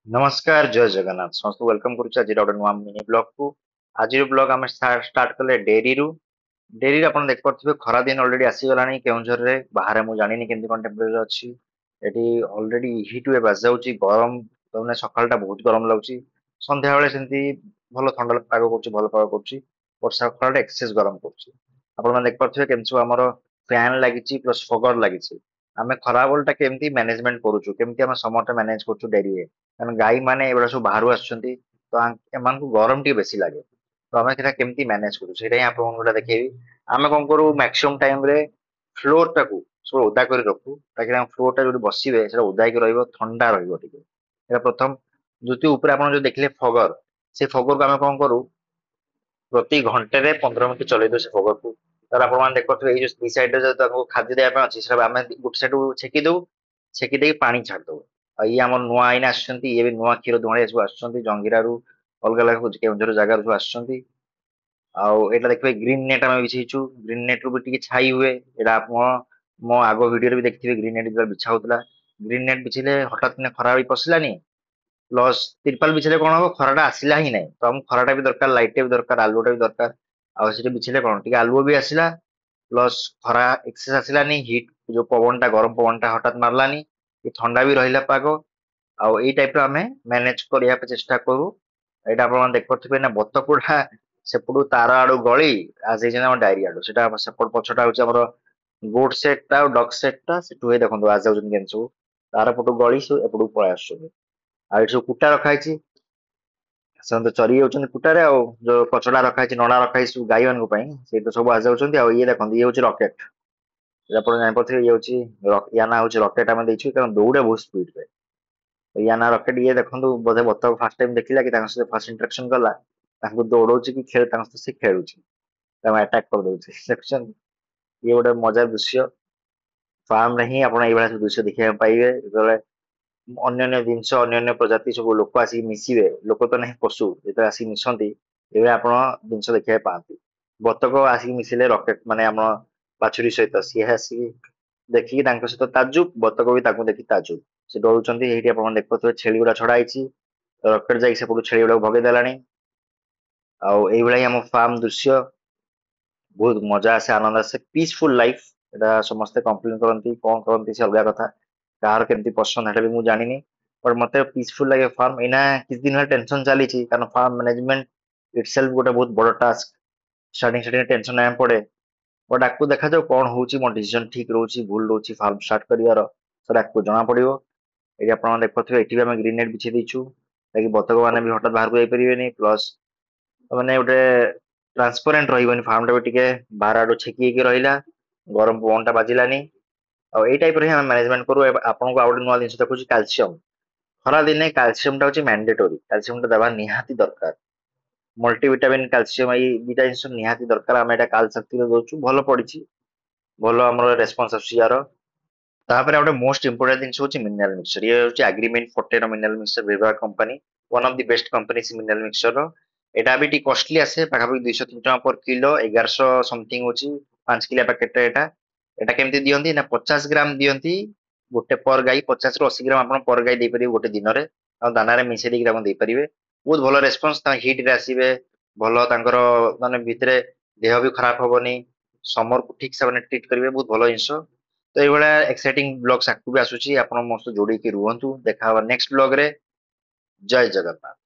नमस्कार जय जगन्नाथ समस्त वेलकम करुच्चे आज गोटे नुआ मिनी ब्लॉग को। आज ब्लॉग आम स्टार्ट कले डेरी रु। डेरी आप देख पारे खरा दिन अलरेडी आसीगला केउझर रे बाहर मुझे जानी केमती कौन टेम्परेचर अच्छी एटी अलरेडी हिट वे बाज जाऊँगी गरम तो सकालटा बहुत गरम लगुच संध्या बेले सेमती भल थंडा पाग कर भल पाग कर सकाल एक्सेस गरम कर देख पारे केमती सब आमर फैन लगी प्लस फगर लगी आम खराबल टा केमती मैनेजमेंट करुचु केमती आम समर मैनेज करुचु डेरी କାରଣ ଗାଈ ମାନେ ଏଗୁଡା ସବୁ ବାହାରୁ ଆସୁଛନ୍ତି ତ ଏମାନଙ୍କୁ ଗରମ ଟିକେ ବେଶୀ ଲାଗେ ତ ଆମେ ସେଟା କେମିତି ମ୍ୟାନେଜ କରୁ ସେଇଟା ହିଁ ଆପଣଙ୍କୁ ଗୋଟେ ଦେଖେଇବି। ଆମେ କଣ କରୁ ମ୍ୟାକ୍ସିମମ୍ ଟାଇମ ରେ ଫ୍ଲୋର ଟାକୁ ସବୁ ଓଦା କରି ରଖୁ ତାକି ଆମ ଫ୍ଲୋର ଟା ଯୋଉଠି ବସିବେ ସେଟା ଓଦା ହେଇକି ରହିବ ଥଣ୍ଡା ରହିବ ଟିକେ ଏଇଟା ପ୍ରଥମ। ଦ୍ୱିତୀୟ ଉପରେ ଆପଣ ଯୋଉ ଦେଖିଲେ ଫଗର ସେ ଫଗରକୁ ଆମେ କଣ କରୁ ପ୍ରତି ଘଣ୍ଟାରେ 15 ମିନିଟ ଚଲେଇ ଦଉ ସେ ଫଗରକୁ। ତାର ଆପଣ ମାନେ ଦେଖୁଥିବେ ଏଇ ଯୋଉ ଦି ସାଇଡରେ ଯୋଉ ତାକୁ ଖାଦ୍ୟ ଦେବା ପାଇଁ ଅଛି ସେଟା ଆମେ ଗୋଟେ ସାଇଡ ଛେକି ଦଉ ଛେକି ଦେଇକି ପାଣି ଛାଡିଦବୁ। ଆଉ ଇଏ ଆମର ନୂଆ ଆଇନା ଆସିଛନ୍ତି ଇଏ ବି ନୂଆ କ୍ଷୀର ଦୁହାଁଳିଆ ସବୁ ଆସୁଛନ୍ତି ଜଙ୍ଗିରାରୁ ଅଲଗା ଅଲଗା କେଉଁଝର ଜାଗାରୁ ସବୁ ଆସୁଛନ୍ତି। ଆଉ ଏଇଟା ଦେଖିବେ ଗ୍ରୀନ ନେଟ୍ ଆମେ ବିଛେଇଛୁ ଗ୍ରୀନ ନେଟ ରୁ ବି ଟିକେ ଛାଇ ହୁଏ ଏଇଟା ଆପଣ ମୋ ଆଗ ଭିଡିଓରେ ବି ଦେଖିଥିବେ ଗ୍ରୀନ ନେଟ୍ ଯେତେବେଳେ ବିଛା ହଉଥିଲା। ଗ୍ରୀନ ନେଟ୍ ବିଛିଲେ ହଠାତ୍ କିନା ଖରା ବି ପଶିଲାନି ପ୍ଲସ ତିରପାଲ ବିଛିଲେ କଣ ହବ ଖରାଟା ଆସିଲା ହିଁ ନାହିଁ ତ ଆମକୁ ଖରାଟା ବି ଦରକାର ଲାଇଟଟା ବି ଦରକାର ଆଲୁଅଟା ବି ଦରକାର। ଆଉ ସେଠି ବିଛିଲେ କଣ ଟିକେ ଆଲୁଅ ବି ଆସିଲା ପ୍ଲସ ଖରା ଏକ୍ସେସ ଆସିଲାନି ହିଟ ଯୋଉ ପବନଟା ଗରମ ପବନଟା ହଠାତ୍ ମାରିଲାନି କି ଥଣ୍ଡା ବି ରହିଲା ପାଗ। ଆଉ ଏଇ ଟାଇପ ର ଆମେ ମ୍ୟାନେଜ କରିବା ପାଇଁ ଚେଷ୍ଟା କରୁ। ଏଇଟା ଆପଣ ଦେଖିପାରୁଥିବେ ନା ବତକ ଗୁଡା ସେପଟୁ ତାର ଆଡୁ ଗଳି ଆସିଯାଇଛନ୍ତି ଆମ ଡାଇରୀ ଆଡୁ ସେଟା ସେପଟ ପଛଟା ହଉଛି ଆମର ଗୋଟ ସେଟ ଟା ଆଉ ଡଗ ସେଟ ଟା ସେଠୁ ହି ଦେଖନ୍ତୁ ଆସି ଯାଉଛନ୍ତି କେମିତି ସବୁ ତାର ପଟୁ ଗଳି ସବୁ ଏପଟକୁ ପଳେଇ ଆସୁଛନ୍ତି। ଆଉ ଏଠି ସବୁ କୁଟା ରଖା ହେଇଛି ସେମାନେ ତ ଚରି ଯାଉଛନ୍ତି କୁଟାରେ ଆଉ ଯୋଉ କଚଡା ରଖା ହେଇଛି ନଡା ରଖା ହେଇଛି ସବୁ ଗାଈ ମାନଙ୍କ ପାଇଁ ସେଇ ତ ସବୁ ଆସିଯାଉଛନ୍ତି। ଆଉ ଇଏ ଦେଖନ୍ତୁ ଇଏ ହଉଛି ରକେଟ ଆପଣ ଜାଣିପାରୁଥିବେ ଇଏ ହଉଛି ୟା ନା ହଉଛି ରକେଟ ଆମେ ଦେଇଛୁ କାରଣ ଦୌଡେ ବହୁତ ସ୍ପିଡରେ। ୟା ନା ରକେଟ ଇଏ ଦେଖନ୍ତୁ ବୋଧେ ବତକ ଫାଷ୍ଟ ଟାଇମ ଦେଖିଲା କି ତାଙ୍କ ସହିତ ଫାଷ୍ଟ ଇଣ୍ଟରାକ୍ସନ କଲା ତାଙ୍କୁ ଦୌଡଉଛି କି ତାଙ୍କ ସହିତ ସେ ଖେଳୁଛି ତାଙ୍କୁ ଆଟାକ କରିଦଉଛି ଦେଖୁଛନ୍ତି ଇଏ ଗୋଟେ ମଜାର ଦୃଶ୍ୟ। ଫାର୍ମରେ ହିଁ ଆପଣ ଏଇଭଳିଆ ସବୁ ଦୃଶ୍ୟ ଦେଖିବାକୁ ପାଇବେ ଯେତେବେଳେ ଅନ୍ୟାନ୍ୟ ଜିନିଷ ଅନ୍ୟାନ୍ୟ ପ୍ରଜାତି ସବୁ ଲୋକ ଆସିକି ମିଶିବେ ଲୋକ ତ ନାହିଁ ପଶୁ ଯେତେବେଳେ ଆସିକି ମିଶନ୍ତି ଏଇଭଳିଆ ଆପଣ ଜିନିଷ ଦେଖିବାକୁ ପାଆନ୍ତି। ବତକ ଆସିକି ମିଶିଲେ ରକେଟ ମାନେ ଆମ ବାଛୁରୀ ସହିତ ସିଏ ଆସିକି ଦେଖିକି ତାଙ୍କ ସହିତ ତାଜୁବ ବତକ ବି ତାଙ୍କୁ ଦେଖି ତାଜୁବ ସେ ଡରୁଛନ୍ତି। ଏଇଠି ଆପଣ ଦେଖୁଥିବେ ଛେଳି ଗୁଡା ଛଡା ହେଇଛି ରକେଟ ଯାଇକି ସେପଟୁ ଛେଳି ଗୁଡାକୁ ଭଗେଇ ଦେଲାଣି। ଆଉ ଏଇଭଳିଆ ହିଁ ଆମ ଫାର୍ମ ଦୃଶ୍ୟ ବହୁତ ମଜା ଆସେ ଆନନ୍ଦ ଆସେ ପିସଫୁଲ ଲାଇଫ। ଏଟା ସମସ୍ତେ କମ୍ପ୍ଲେନ କରନ୍ତି କଣ କରନ୍ତି ସେ ଅଲଗା କଥା କାହାର କେମିତି ପସନ୍ଦ ହେଟା ବି ମୁଁ ଜାଣିନି ବଟ ମତେ ପିସଫୁଲ ଲାଗେ ଫାର୍ମ। ଏଇନା କିଛି ଦିନ ହେଲା ଟେନସନ ଚାଲିଛି କାରଣ ଫାର୍ମ ମ୍ୟାନେଜମେଣ୍ଟ ଇଟସେଲ୍ଫ ଗୋଟେ ବହୁତ ବଡ ଟାସ୍କ ଷ୍ଟାର୍ଟିଂ ଷ୍ଟାର୍ଟିଂ ଟେନସନ ନେବାକୁ ପଡେ ବଟ ଆଗକୁ ଦେଖାଯାଉ କଣ ହଉଛି ମୋ ଡିସିଜନ ଠିକ ରହୁଛି ଭୁଲ ରହୁଛି ଫାର୍ମ ଷ୍ଟାର୍ଟ କରିବାର ସେଟା ଆଗକୁ ଜଣା ପଡିବ। ଏଠି ଆପଣ ଦେଖୁଥିବେ ଏଠି ବି ଆମେ ଗ୍ରୀନ ନେଟ୍ ବିଛେଇ ଦେଇଛୁ ତାକି ବତକ ମାନେ ବି ହଠାତ୍ ବାହାରକୁ ଯାଇପାରିବେନି ପ୍ଲସ ମାନେ ଗୋଟେ ଟ୍ରାନ୍ସପରେଣ୍ଟ ରହିବନି ଫାର୍ମ ଟା ବି ଟିକେ ବାହାର ଆଡୁ ଛେକି ହେଇକି ରହିଲା ଗରମ ପବନ ଟା ବାଜିଲାନି। ଆଉ ଏଇ ଟାଇପରେ ହିଁ ଆମେ ମ୍ୟାନେଜମେଣ୍ଟ କରୁ। ଆପଣଙ୍କୁ ଆଉ ଗୋଟେ ନୂଆ ଜିନିଷ ଦେଖୁଛି କ୍ୟାଲସିୟମ ଖରା ଦିନେ କ୍ୟାଲସିୟମ ଟା ହଉଛି ମ୍ୟାଣ୍ଡେଟୋରି କ୍ୟାଲସିୟମ ଟା ଦେବା ନିହାତି ଦରକାର। ମଲ୍ଟିଭିଟାମିନ କ୍ୟାଲସିୟମ ଏଇ ଦିଟା ଜିନିଷ ନିହାତି ଦରକାର ଆମେ ଏଇଟା କାଲ ଶକ୍ତିରେ ଦଉଛୁ ଭଲ ପଡିଛି ଭଲ ଆମର ରେସପନ୍ସ ଆସୁଛି ୟାର। ତାପରେ ଗୋଟେ ମୋଷ୍ଟ ଇମ୍ପୋର୍ଟାଣ୍ଟ ଜିନିଷ ହଉଛି ମିନେରାଲ ମିକ୍ସଚର ଇଏ ହଉଛି ଆଗ୍ରିମେଣ୍ଟ ଫର୍ଟେନ ମିନେରାଲ ମିକ୍ସଚର ବିଭାଗ company one of the best company mineral mixture. ଏଟା ବି ଟିକେ କଷ୍ଟଲି ଆସେ ପାଖାପାଖି 203 ଟଙ୍କା ପର କିଲୋ 1100 ସମଥିଙ୍ଗ ହଉଛି 5 କିଲୋ ପ୍ୟାକେଟରେ ଏଟା। ଏଟା କେମିତି ଦିଅନ୍ତି ନା 50 ଗ୍ରାମ ଦିଅନ୍ତି ଗୋଟେ ପର ଗାଈ 50 ରୁ 80 ଗ୍ରାମ ଆପଣ ପର ଗାଈ ଦେଇପାରିବେ ଗୋଟେ ଦିନରେ। ଆଉ ଦାନାରେ ମିଶେଇ ଦେଇକି ତାଙ୍କୁ ଦେଇପାରିବେ ବହୁତ ଭଲ ରେସପନ୍ସ ତାଙ୍କ ହିଟ ରେ ଆସିବେ ଭଲ ତାଙ୍କର ମାନେ ଭିତରେ ଦେହ ବି ଖରାପ ହବନି ସମରକୁ ଠିକ ସେମାନେ ଟ୍ରିଟ କରିବେ ବହୁତ ଭଲ ଜିନିଷ। ତ ଏଇଭଳିଆ ଏକ୍ସାଇଟିଂ ବ୍ଲଗସ ଆଗକୁ ବି ଆସୁଛି ଆପଣ ମୋ ସହିତ ଯୋଡିକି ରୁହନ୍ତୁ ଦେଖା ହବା ନେକ୍ସଟ ବ୍ଲଗ ରେ। ଜୟ ଜଗନ୍ନାଥ।